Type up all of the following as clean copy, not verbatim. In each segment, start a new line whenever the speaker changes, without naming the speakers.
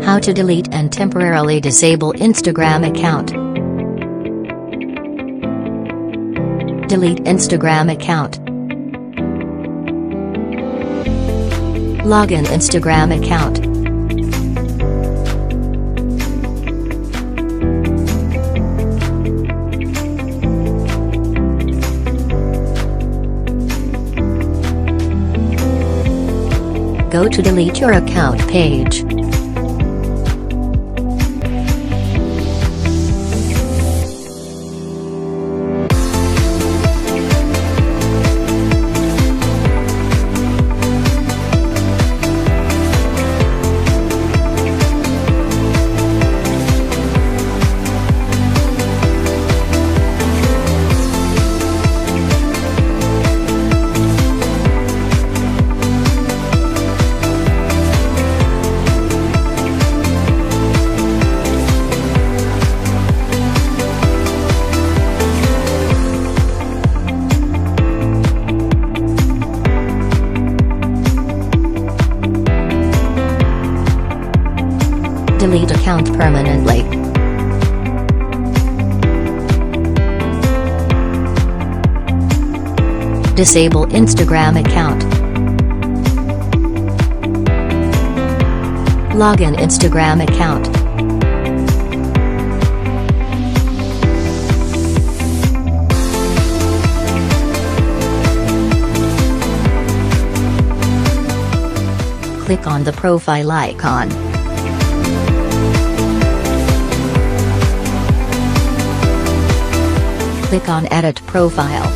How to delete and temporarily disable Instagram account. Delete Instagram account. Login Instagram account. Go to delete your account page. Delete account permanently. Disable Instagram account. Login Instagram account. Click on the profile icon. Click on Edit Profile.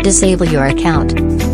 Disable your account.